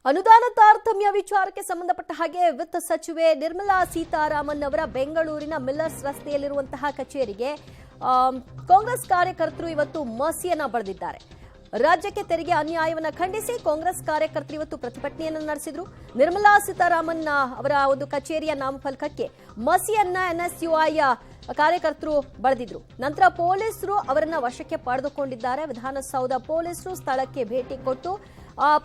ಅನುದಾನ ತಾರತಮ್ಯ ವಿಚಾರಕ್ಕೆ ಸಂಬಂಧಪಟ್ಟ ಹಾಗೆ ವಿತ್ತ ಸಚಿವೆ ನಿರ್ಮಲಾ ಸೀತಾರಾಮನ್ ಅವರ ಬೆಂಗಳೂರಿನ ಮಿಲ್ಲರ್ಸ್ ರಸ್ತೆಯಲ್ಲಿರುವಂತಹ ಕಚೇರಿಗೆ ಕಾಂಗ್ರೆಸ್ ಕಾರ್ಯಕರ್ತರು ಇವತ್ತು ಮಸಿಯನ್ನ ಬರೆದಿದ್ದಾರೆ. ರಾಜ್ಯಕ್ಕೆ ತೆರಿಗೆ ಅನ್ಯಾಯವನ್ನು ಖಂಡಿಸಿ ಕಾಂಗ್ರೆಸ್ ಕಾರ್ಯಕರ್ತರು ಇವತ್ತು ಪ್ರತಿಭಟನೆಯನ್ನು ನಡೆಸಿದ್ರು. ನಿರ್ಮಲಾ ಸೀತಾರಾಮನ್ ಅವರ ಒಂದು ಕಚೇರಿಯ ನಾಮಫಲಕಕ್ಕೆ ಮಸಿಯನ್ನ ಎನ್ಎಸ್ಯುಐ ಕಾರ್ಯಕರ್ತರು ಬರೆದಿದ್ರು. ನಂತರ ಪೊಲೀಸರು ಅವರನ್ನ ವಶಕ್ಕೆ ಪಡೆದುಕೊಂಡಿದ್ದಾರೆ. ವಿಧಾನಸೌಧ ಪೊಲೀಸರು ಸ್ಥಳಕ್ಕೆ ಭೇಟಿ ಕೊಟ್ಟು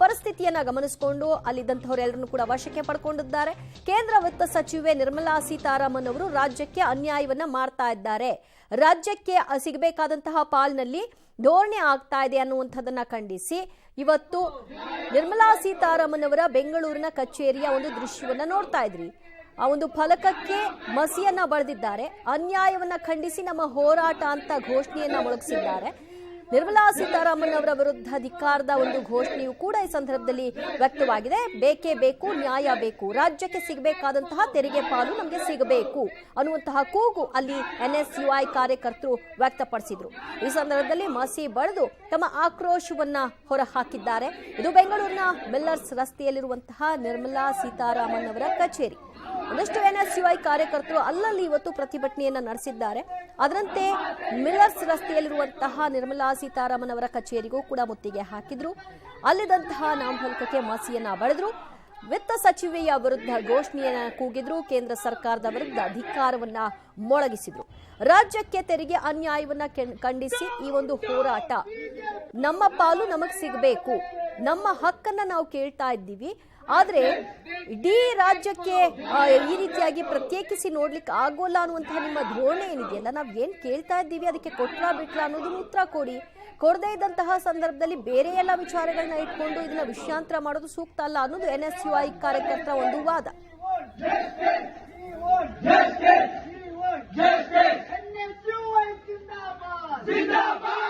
ಪರಿಸ್ಥಿತಿಯನ್ನ ಗಮನಿಸಿಕೊಂಡು ಅಲ್ಲಿದ್ದಂತವರೆಲ್ಲರನ್ನು ಕೂಡ ವಶಕ್ಕೆ ಪಡ್ಕೊಂಡಿದ್ದಾರೆ. ಕೇಂದ್ರ ವಿತ್ತ ಸಚಿವೆ ನಿರ್ಮಲಾ ಸೀತಾರಾಮನ್ ಅವರು ರಾಜ್ಯಕ್ಕೆ ಅನ್ಯಾಯವನ್ನ ಮಾಡ್ತಾ ಇದ್ದಾರೆ, ರಾಜ್ಯಕ್ಕೆ ಸಿಗಬೇಕಾದಂತಹ ಪಾಲಿನಲ್ಲಿ ಧೋರಣೆ ಆಗ್ತಾ ಇದೆ ಅನ್ನುವಂಥದ್ದನ್ನ ಖಂಡಿಸಿ ಇವತ್ತು ನಿರ್ಮಲಾ ಸೀತಾರಾಮನ್ ಅವರ ಬೆಂಗಳೂರಿನ ಕಚೇರಿಯ ಒಂದು ದೃಶ್ಯವನ್ನ ನೋಡ್ತಾ ಇದ್ರಿ. ಆ ಒಂದು ಫಲಕಕ್ಕೆ ಮಸಿಯನ್ನ ಬರೆದಿದ್ದಾರೆ. ಅನ್ಯಾಯವನ್ನ ಖಂಡಿಸಿ ನಮ್ಮ ಹೋರಾಟ ಅಂತ ಘೋಷಣೆಯನ್ನ ಮೊಳಗಿಸಿದ್ದಾರೆ. ನಿರ್ಮಲಾ ಸೀತಾರಾಮನ್ ಅವರ ವಿರುದ್ಧ ಧಿಕ್ಕಾರದ ಒಂದು ಘೋಷಣೆಯೂ ಕೂಡ ಈ ಸಂದರ್ಭದಲ್ಲಿ ವ್ಯಕ್ತವಾಗಿದೆ. ಬೇಕೇ ಬೇಕು, ನ್ಯಾಯ ಬೇಕು, ರಾಜ್ಯಕ್ಕೆ ಸಿಗಬೇಕಾದಂತಹ ತೆರಿಗೆ ಪಾಲು ನಮಗೆ ಸಿಗಬೇಕು ಅನ್ನುವಂತಹ ಕೂಗು ಅಲ್ಲಿ ಎನ್ಎಸ್ಯುಐ ಕಾರ್ಯಕರ್ತರು ವ್ಯಕ್ತಪಡಿಸಿದ್ರು. ಈ ಸಂದರ್ಭದಲ್ಲಿ ಮಸಿ ಬಳಿದು ತಮ್ಮ ಆಕ್ರೋಶವನ್ನ ಹೊರಹಾಕಿದ್ದಾರೆ. ಇದು ಬೆಂಗಳೂರಿನ ಮಿಲ್ಲರ್ಸ್ ರಸ್ತೆಯಲ್ಲಿರುವಂತಹ ನಿರ್ಮಲಾ ಸೀತಾರಾಮನ್ ಅವರ ಕಚೇರಿ. ಒಂದಷ್ಟು ಎನ್ಎಸ್ಯುಐ ಕಾರ್ಯಕರ್ತರು ಅಲ್ಲಲ್ಲಿ ಇವತ್ತು ಪ್ರತಿಭಟನೆಯನ್ನ ನಡೆಸಿದ್ದಾರೆ. ಅದರಂತೆ ಮಿಲ್ಲರ್ಸ್ ರಸ್ತೆಯಲ್ಲಿರುವಂತಹ ನಿರ್ಮಲಾ ಸೀತಾರಾಮನ್ ಅವರ ಕಚೇರಿಗೂ ಕೂಡ ಮುತ್ತಿಗೆ ಹಾಕಿದ್ರು. ಅಲ್ಲಿದ್ದಂತಹ ನಾಮಫಲಕಕ್ಕೆ ಮಸಿಯನ್ನ ಬಳಿದ್ರು. ವಿತ್ತ ಸಚಿವೆಯ ವಿರುದ್ಧ ಘೋಷಣೆಯನ್ನ ಕೂಗಿದ್ರು. ಕೇಂದ್ರ ಸರ್ಕಾರದ ವಿರುದ್ಧ ಧಿಕ್ಕಾರವನ್ನ ಮೊಳಗಿಸಿದ್ರು. ರಾಜ್ಯಕ್ಕೆ ತೆರಿಗೆ ಅನ್ಯಾಯವನ್ನ ಖಂಡಿಸಿ ಈ ಒಂದು ಹೋರಾಟ, ನಮ್ಮ ಪಾಲು ನಮಗ್ ಸಿಗಬೇಕು, ನಮ್ಮ ಹಕ್ಕನ್ನ ನಾವು ಕೇಳ್ತಾ ಇದ್ದೀವಿ, ಆದ್ರೆ ಇಡೀ ರಾಜ್ಯಕ್ಕೆ ಈ ರೀತಿಯಾಗಿ ಪ್ರತ್ಯೇಕಿಸಿ ನೋಡ್ಲಿಕ್ಕೆ ಆಗೋಲ್ಲ ಅನ್ನುವಂತಹ ನಿಮ್ಮ ಧೋರಣೆ ಏನಿದೆಯಲ್ಲ, ನಾವ್ ಏನ್ ಕೇಳ್ತಾ ಇದ್ದೀವಿ ಅದಕ್ಕೆ ಕೊಟ್ರಾ ಬಿಟ್ರಾ ಅನ್ನೋದನ್ನ ಉತ್ತರ ಕೊಡಿ. ಕೊಡದೇ ಇದ್ದಂತಹ ಸಂದರ್ಭದಲ್ಲಿ ಬೇರೆ ಎಲ್ಲ ವಿಚಾರಗಳನ್ನ ಇಟ್ಕೊಂಡು ಇದನ್ನ ವಿಷಯಾಂತರ ಮಾಡೋದು ಸೂಕ್ತ ಅಲ್ಲ ಅನ್ನೋದು ಎನ್ಎಸ್ಯುಐ ಕಾರ್ಯಕರ್ತರ ಒಂದು ವಾದ. ಜಿಂದಾಬಾದ್